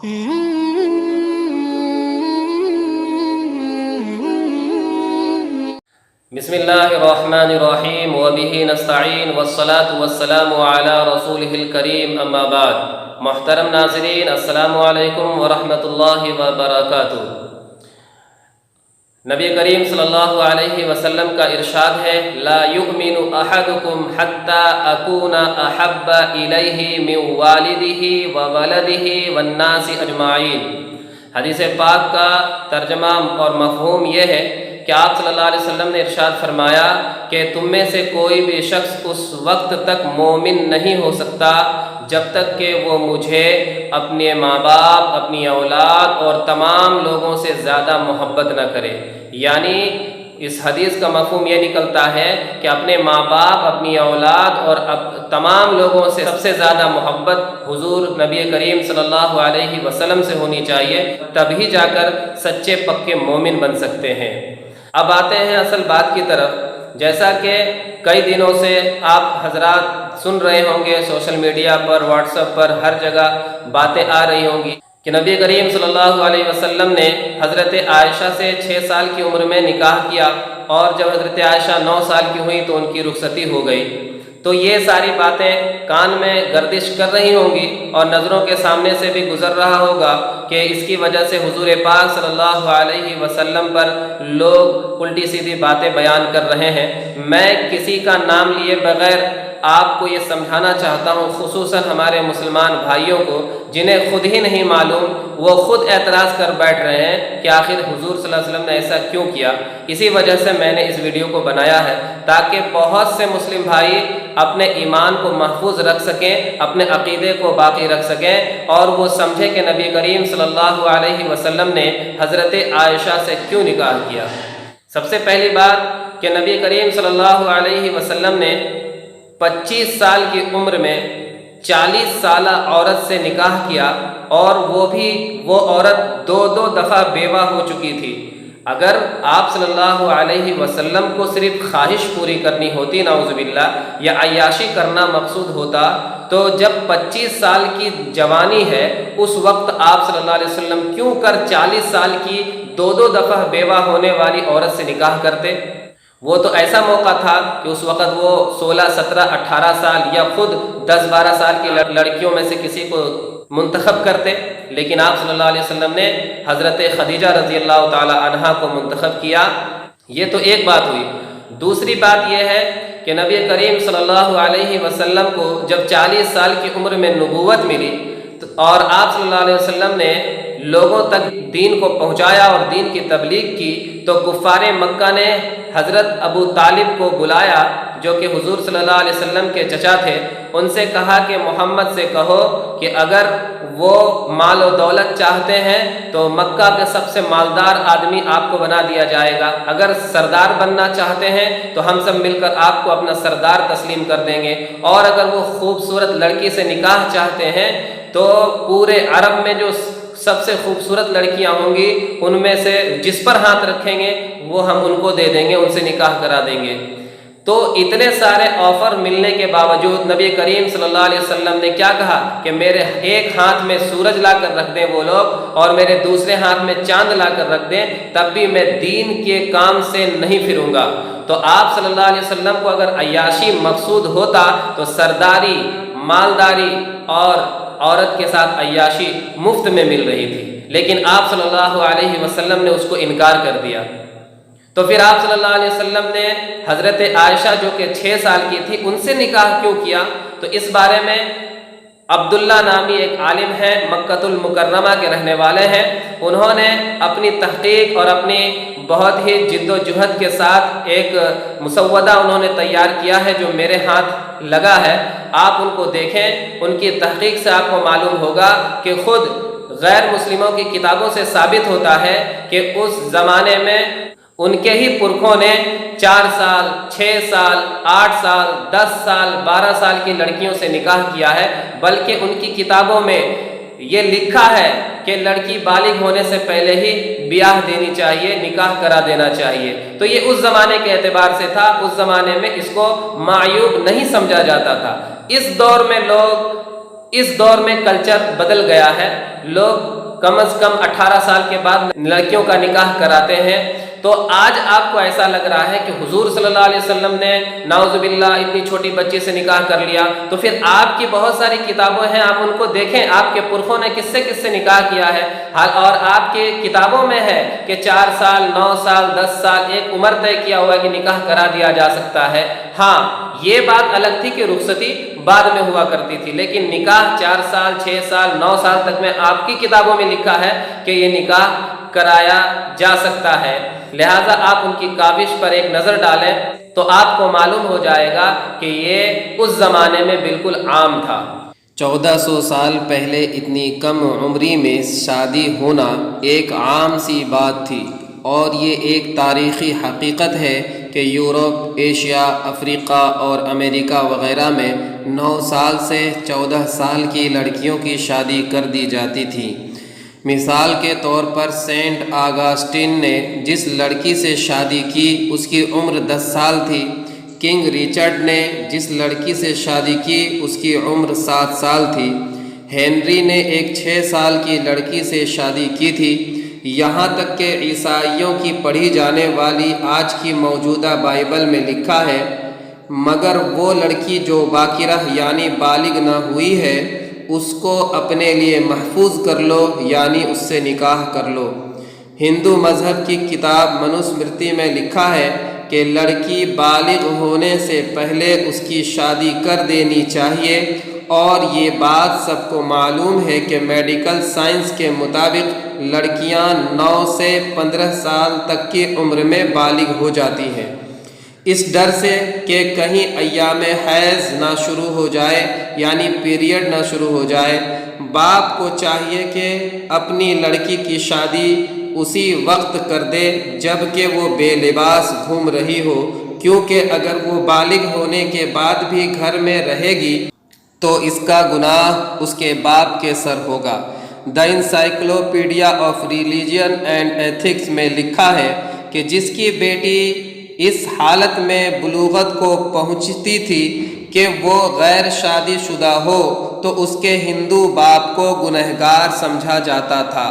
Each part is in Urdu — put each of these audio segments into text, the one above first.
بسم اللہ الرحمن الرحیم وبہ نستعین والصلاة والسلام علی رسولہ الکریم اما بعد۔ محترم ناظرین، السلام علیکم ورحمۃ اللہ وبرکاتہ۔ نبی کریم صلی اللہ علیہ وسلم کا ارشاد ہے، لا یؤمن احدکم حتی اکون احب الیہ من والدہ وولدہ والناس اجمعین۔ حدیث پاک کا ترجمہ اور مفہوم یہ ہے کہ آپ صلی اللہ علیہ وسلم نے ارشاد فرمایا کہ تم میں سے کوئی بھی شخص اس وقت تک مومن نہیں ہو سکتا جب تک کہ وہ مجھے، اپنے ماں باپ، اپنی اولاد اور تمام لوگوں سے زیادہ محبت نہ کرے۔ یعنی اس حدیث کا مفہوم یہ نکلتا ہے کہ اپنے ماں باپ، اپنی اولاد اور تمام لوگوں سے سب سے زیادہ محبت حضور نبی کریم صلی اللہ علیہ وسلم سے ہونی چاہیے، تبھی جا کر سچے پکے مومن بن سکتے ہیں۔ اب آتے ہیں اصل بات کی طرف۔ جیسا کہ کئی دنوں سے آپ حضرات سن رہے ہوں گے، سوشل میڈیا پر، واٹس ایپ پر، ہر جگہ باتیں آ رہی ہوں گی کہ نبی کریم صلی اللہ علیہ وسلم نے حضرت عائشہ سے 6 سال کی عمر میں نکاح کیا، اور جب حضرت عائشہ 9 سال کی ہوئی تو ان کی رخصتی ہو گئی۔ تو یہ ساری باتیں کان میں گردش کر رہی ہوں گی اور نظروں کے سامنے سے بھی گزر رہا ہوگا کہ اس کی وجہ سے حضور پاک صلی اللہ علیہ وسلم پر لوگ الٹی سیدھی باتیں بیان کر رہے ہیں۔ میں کسی کا نام لیے بغیر آپ کو یہ سمجھانا چاہتا ہوں، خصوصاً ہمارے مسلمان بھائیوں کو جنہیں خود ہی نہیں معلوم، وہ خود اعتراض کر بیٹھ رہے ہیں کہ آخر حضور صلی اللہ علیہ وسلم نے ایسا کیوں کیا۔ اسی وجہ سے میں نے اس ویڈیو کو بنایا ہے تاکہ بہت سے مسلم بھائی اپنے ایمان کو محفوظ رکھ سکیں، اپنے عقیدے کو باقی رکھ سکیں، اور وہ سمجھیں کہ نبی کریم صلی اللہ علیہ وسلم نے حضرت عائشہ سے کیوں نکاح کیا۔ سب سے پہلی بات کہ نبی کریم صلی اللہ علیہ وسلم نے 25 سال کی عمر میں 40 سالہ عورت سے نکاح کیا، اور وہ عورت 2 دفعہ بیوہ ہو چکی تھی۔ اگر آپ صلی اللہ علیہ وسلم کو صرف خواہش پوری کرنی ہوتی، نعوذ باللہ، یا عیاشی کرنا مقصود ہوتا، تو جب 25 سال کی جوانی ہے اس وقت آپ صلی اللہ علیہ وسلم کیوں کر 40 سال کی 2 دفعہ بیوہ ہونے والی عورت سے نکاح کرتے؟ وہ تو ایسا موقع تھا کہ اس وقت وہ 16، 17، 18 سال یا خود 10، 12 سال کی لڑکیوں میں سے کسی کو منتخب کرتے، لیکن آپ صلی اللہ علیہ وسلم نے حضرت خدیجہ رضی اللہ تعالی عنہا کو منتخب کیا۔ یہ تو ایک بات ہوئی۔ دوسری بات یہ ہے کہ نبی کریم صلی اللہ علیہ وسلم کو جب 40 سال کی عمر میں نبوت ملی اور آپ صلی اللہ علیہ وسلم نے لوگوں تک دین کو پہنچایا اور دین کی تبلیغ کی، تو کفار مکہ نے حضرت ابو طالب کو بلایا جو کہ حضور صلی اللہ علیہ وسلم کے چچا تھے۔ ان سے کہا کہ محمد سے کہو کہ اگر وہ مال و دولت چاہتے ہیں تو مکہ کے سب سے مالدار آدمی آپ کو بنا دیا جائے گا، اگر سردار بننا چاہتے ہیں تو ہم سب مل کر آپ کو اپنا سردار تسلیم کر دیں گے، اور اگر وہ خوبصورت لڑکی سے نکاح چاہتے ہیں تو پورے عرب میں جو سب سے خوبصورت لڑکیاں ہوں گی ان میں سے جس پر ہاتھ رکھیں گے وہ ہم ان کو دے دیں گے، ان سے نکاح کرا دیں گے۔ تو اتنے سارے آفر ملنے کے باوجود نبی کریم صلی اللہ علیہ وسلم نے کیا کہا کہ میرے ایک ہاتھ میں سورج لا کر رکھ دیں وہ لوگ اور میرے دوسرے ہاتھ میں چاند لا کر رکھ دیں، تب بھی میں دین کے کام سے نہیں پھروں گا۔ تو آپ صلی اللہ علیہ وسلم کو اگر عیاشی مقصود ہوتا تو سرداری، مالداری اور عورت کے ساتھ عیاشی مفت میں مل رہی تھی، لیکن آپ صلی اللہ علیہ وسلم نے اس کو انکار کر دیا۔ تو پھر آپ صلی اللہ علیہ وسلم نے حضرت عائشہ جو کہ 6 سال کی تھی ان سے نکاح کیوں کیا؟ تو اس بارے میں عبداللہ نامی ایک عالم ہے، مکہ المکرمہ کے رہنے والے ہیں، انہوں نے اپنی تحقیق اور اپنی بہت ہی جد و جہد کے ساتھ ایک مسودہ انہوں نے تیار کیا ہے جو میرے ہاتھ لگا ہے۔ آپ ان کو دیکھیں، ان کی تحقیق سے آپ کو معلوم ہوگا کہ خود غیر مسلموں کی کتابوں سے ثابت ہوتا ہے کہ اس زمانے میں ان کے ہی پرکھوں نے 4 سال، 6 سال، 8 سال، 10 سال، 12 سال کی لڑکیوں سے نکاح کیا ہے، بلکہ ان کی کتابوں میں یہ لکھا ہے کہ لڑکی بالغ ہونے سے پہلے ہی بیاہ دینی چاہیے، نکاح کرا دینا چاہیے۔ تو یہ اس زمانے کے اعتبار سے تھا، اس زمانے میں اس کو معیوب نہیں سمجھا جاتا تھا۔ اس دور میں لوگ اس دور میں کلچر بدل گیا ہے، لوگ کم از کم 18 سال کے بعد لڑکیوں کا نکاح کراتے ہیں۔ تو آج آپ کو ایسا لگ رہا ہے کہ حضور صلی اللہ علیہ وسلم نے نعوذ باللہ اتنی چھوٹی بچی سے نکاح کر لیا، تو پھر آپ کی بہت ساری کتابیں ہیں، آپ ان کو دیکھیں، آپ کے پرخوں نے کس سے نکاح کیا ہے، اور آپ کے کتابوں میں ہے کہ 4 سال 9 سال 10 سال ایک عمر طے کیا ہوا ہے کہ نکاح کرا دیا جا سکتا ہے۔ ہاں یہ بات الگ تھی کہ رخصتی بعد میں ہوا کرتی تھی، لیکن نکاح 4 سال 6 سال 9 سال تک میں آپ کی کتابوں میں لکھا ہے کہ یہ نکاح کرایا جا سکتا ہے۔ لہٰذا آپ ان کی کاوش پر ایک نظر ڈالیں تو آپ کو معلوم ہو جائے گا کہ یہ اس زمانے میں بالکل عام تھا۔ 1400 سال پہلے اتنی کم عمری میں شادی ہونا ایک عام سی بات تھی، اور یہ ایک تاریخی حقیقت ہے کہ یورپ، ایشیا، افریقہ اور امریکہ وغیرہ میں 9 سال سے 14 سال کی لڑکیوں کی شادی کر دی جاتی تھی۔ مثال کے طور پر سینٹ آگسٹین نے جس لڑکی سے شادی کی اس کی عمر 10 سال تھی، کنگ رچرڈ نے جس لڑکی سے شادی کی اس کی عمر 7 سال تھی، ہنری نے ایک 6 سال کی لڑکی سے شادی کی تھی، یہاں تک کہ عیسائیوں کی پڑھی جانے والی آج کی موجودہ بائبل میں لکھا ہے، مگر وہ لڑکی جو باکرہ یعنی بالغ نہ ہوئی ہے اس کو اپنے لیے محفوظ کر لو، یعنی اس سے نکاح کر لو۔ ہندو مذہب کی کتاب منوسمرتی میں لکھا ہے کہ لڑکی بالغ ہونے سے پہلے اس کی شادی کر دینی چاہیے، اور یہ بات سب کو معلوم ہے کہ میڈیکل سائنس کے مطابق لڑکیاں 9 سے 15 سال تک کی عمر میں بالغ ہو جاتی ہیں۔ اس ڈر سے کہ کہیں ایام حیض نہ شروع ہو جائے، یعنی پیریڈ نہ شروع ہو جائے، باپ کو چاہیے کہ اپنی لڑکی کی شادی اسی وقت کر دے جب کہ وہ بے لباس گھوم رہی ہو، کیونکہ اگر وہ بالغ ہونے کے بعد بھی گھر میں رہے گی تو اس کا گناہ اس کے باپ کے سر ہوگا۔ The encyclopaedia of religion and ethics میں لکھا ہے کہ جس کی بیٹی اس حالت میں بلوغت کو پہنچتی تھی کہ وہ غیر شادی شدہ ہو تو اس کے ہندو باپ کو گنہگار سمجھا جاتا تھا۔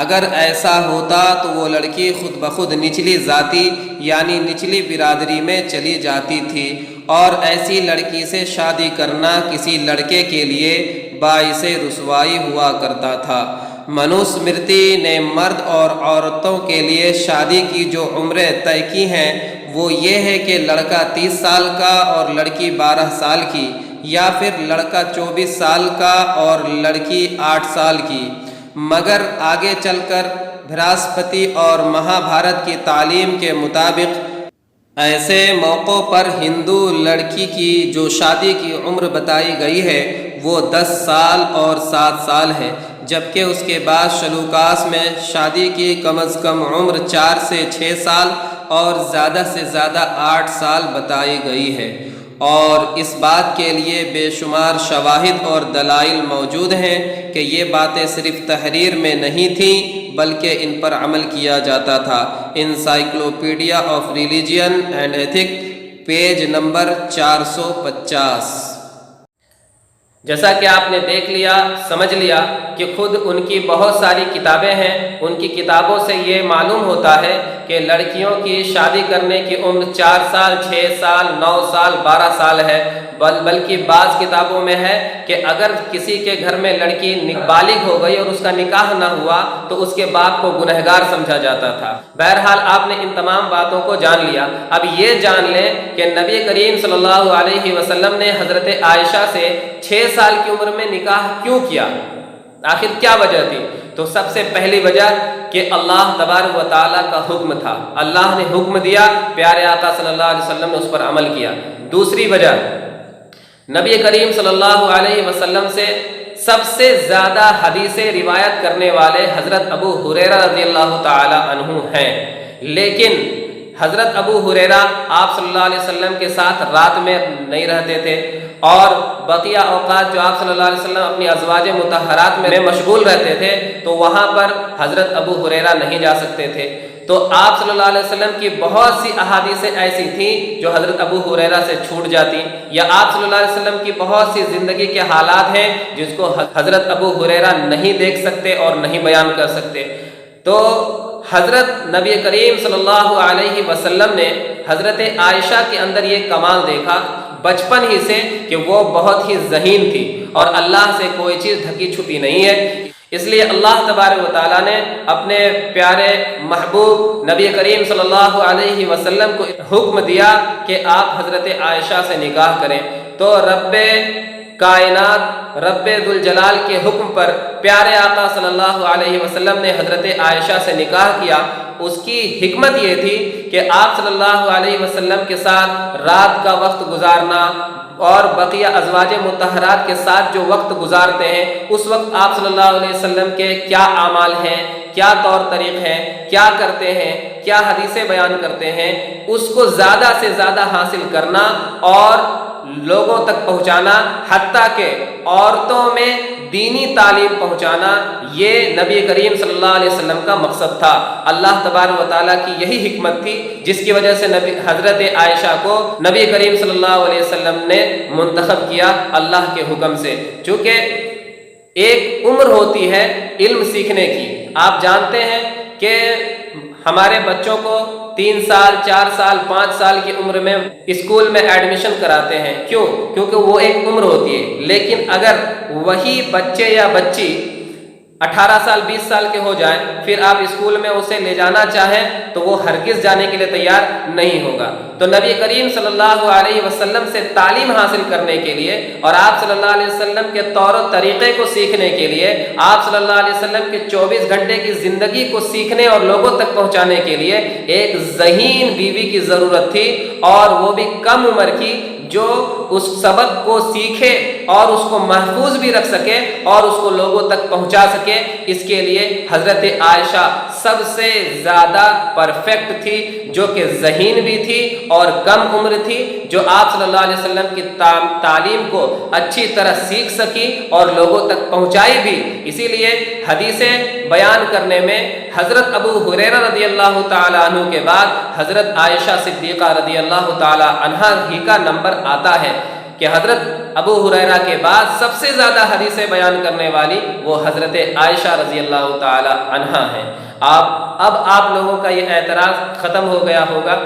اگر ایسا ہوتا تو وہ لڑکی خود بخود نچلی ذاتی یعنی نچلی برادری میں چلی جاتی تھی، اور ایسی لڑکی سے شادی کرنا کسی لڑکے کے لیے باعث رسوائی ہوا کرتا تھا۔ منوسمرتی نے مرد اور عورتوں کے لیے شادی کی جو عمریں طے کی ہیں وہ یہ ہے کہ لڑکا 30 سال کا اور لڑکی 12 سال کی، یا پھر لڑکا 24 سال کا اور لڑکی 8 سال کی۔ مگر آگے چل کر بھراسپتی اور مہا بھارت کی تعلیم کے مطابق ایسے موقعوں پر ہندو لڑکی کی جو شادی کی عمر بتائی گئی ہے وہ 10 سال اور 7 سال ہے، جبکہ اس کے بعد شلوکاس میں شادی کی کم از کم عمر 4 سے 6 سال اور زیادہ سے زیادہ 8 سال بتائی گئی ہے، اور اس بات کے لیے بے شمار شواہد اور دلائل موجود ہیں کہ یہ باتیں صرف تحریر میں نہیں تھیں بلکہ ان پر عمل کیا جاتا تھا۔ Encyclopedia of religion and ethics page number 450۔ جیسا کہ آپ نے دیکھ لیا، سمجھ لیا کہ خود ان کی بہت ساری کتابیں ہیں، ان کی کتابوں سے یہ معلوم ہوتا ہے کہ لڑکیوں کی شادی کرنے کی عمر 4 سال 6 سال 9 سال 12 سال ہے، بلکہ بعض کتابوں میں ہے کہ اگر کسی کے گھر میں لڑکی بالغ ہو گئی اور اس کا نکاح نہ ہوا تو اس کے باپ کو گنہگار سمجھا جاتا تھا۔ بہرحال آپ نے ان تمام باتوں کو جان لیا۔ اب یہ جان لیں کہ نبی کریم صلی اللہ علیہ وسلم نے حضرت عائشہ سے 6 سال کی عمر میں نکاح کیوں کیا؟ آخر کیا وجہ تھی؟ تو سب سے پہلی وجہ کہ اللہ تبارک و تعالیٰ کا حکم تھا، اللہ نے حکم دیا، پیارے آقا صلی اللہ علیہ وسلم نے اس پر عمل کیا۔ دوسری وجہ، نبی کریم صلی اللہ علیہ وسلم سے سب سے زیادہ حدیثیں روایت کرنے والے حضرت ابو ہریرہ رضی اللہ تعالی عنہ ہیں، لیکن حضرت ابو ہریرہ آپ صلی اللہ علیہ وسلم کے ساتھ رات میں نہیں رہتے تھے، اور بقیہ اوقات جو آپ صلی اللہ علیہ وسلم اپنی ازواج مطہرات میں مشغول رہتے تھے تو وہاں پر حضرت ابو ہریرہ نہیں جا سکتے تھے۔ تو آپ صلی اللہ علیہ وسلم کی بہت سی احادیثیں ایسی تھیں جو حضرت ابو ہریرہ سے چھوٹ جاتی، یا آپ صلی اللہ علیہ وسلم کی بہت سی زندگی کے حالات ہیں جس کو حضرت ابو ہریرہ نہیں دیکھ سکتے اور نہیں بیان کر سکتے۔ تو حضرت نبی کریم صلی اللہ علیہ وسلم نے حضرت عائشہ کے اندر یہ کمال دیکھا بچپن ہی سے کہ وہ بہت ہی ذہین تھی اور اللہ سے کوئی چیز ڈھکی چھپی نہیں ہے۔ اس لیے اللہ تبارک و تعالیٰ نے اپنے پیارے محبوب نبی کریم صلی اللہ علیہ وسلم کو حکم دیا کہ آپ حضرت عائشہ سے نکاح کریں۔ تو رب کائنات، رب ذوالجلال کے حکم پر پیارے آقا صلی اللہ علیہ وسلم نے حضرت عائشہ سے نکاح کیا۔ اس کی حکمت یہ تھی کہ آپ صلی اللہ علیہ وسلم کے ساتھ رات کا وقت گزارنا اور بقیہ ازواج مطہرات کے ساتھ جو وقت گزارتے ہیں، اس وقت آپ صلی اللہ علیہ وسلم کے کیا اعمال ہیں، کیا طور طریق ہیں، کیا کرتے ہیں، کیا حدیثیں بیان کرتے ہیں، اس کو زیادہ سے زیادہ حاصل کرنا اور لوگوں تک پہنچانا، حتیٰ کہ عورتوں میں دینی تعلیم پہنچانا، یہ نبی کریم صلی اللہ علیہ وسلم کا مقصد تھا۔ اللہ تبارک و تعالیٰ کی یہی حکمت تھی جس کی وجہ سے حضرت عائشہ کو نبی کریم صلی اللہ علیہ وسلم نے منتخب کیا اللہ کے حکم سے۔ چونکہ ایک عمر ہوتی ہے علم سیکھنے کی، آپ جانتے ہیں کہ ہمارے بچوں کو 3 سال 4 سال 5 سال کی عمر میں اسکول میں ایڈمیشن کراتے ہیں۔ کیوں؟ کیونکہ وہ ایک عمر ہوتی ہے۔ لیکن اگر وہی بچے یا بچی 18 سال 20 سال کے ہو جائیں، پھر آپ اسکول میں اسے لے جانا چاہیں تو وہ ہرگز جانے کے لیے تیار نہیں ہوگا۔ تو نبی کریم صلی اللہ علیہ وسلم سے تعلیم حاصل کرنے کے لیے اور آپ صلی اللہ علیہ وسلم کے طور و طریقے کو سیکھنے کے لیے، آپ صلی اللہ علیہ وسلم کے 24 گھنٹے کی زندگی کو سیکھنے اور لوگوں تک پہنچانے کے لیے ایک ذہین بیوی کی ضرورت تھی، اور وہ بھی کم عمر کی، جو اس سبق کو سیکھے اور اس کو محفوظ بھی رکھ سکے اور اس کو لوگوں تک پہنچا سکے۔ اس کے لیے حضرت عائشہ سب سے زیادہ پرفیکٹ تھی، جو کہ ذہین بھی تھی اور کم عمر تھی، جو آپ صلی اللہ علیہ وسلم کی تعلیم کو اچھی طرح سیکھ سکی اور لوگوں تک پہنچائی بھی۔ اسی لیے حدیثیں بیان کرنے میں حضرت ابو ہریرہ رضی اللہ تعالی عنہ کے بعد حضرت عائشہ صدیقہ رضی اللہ تعالی عنہا ہی کا نمبر آتا ہے کہ حضرت ابو ہریرہ کے بعد سب سے زیادہ حدیثیں بیان کرنے والی وہ حضرت عائشہ رضی اللہ تعالی عنہا ہیں۔ اب آپ لوگوں کا یہ اعتراض ختم ہو گیا ہوگا،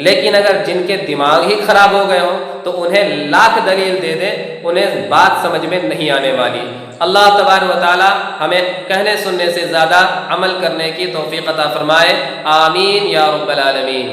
لیکن اگر جن کے دماغ ہی خراب ہو گئے ہوں تو انہیں لاکھ دلیل دے دیں، انہیں بات سمجھ میں نہیں آنے والی۔ اللہ تبارک و تعالی ہمیں کہنے سننے سے زیادہ عمل کرنے کی توفیق عطا فرمائے، آمین یا رب العالمین۔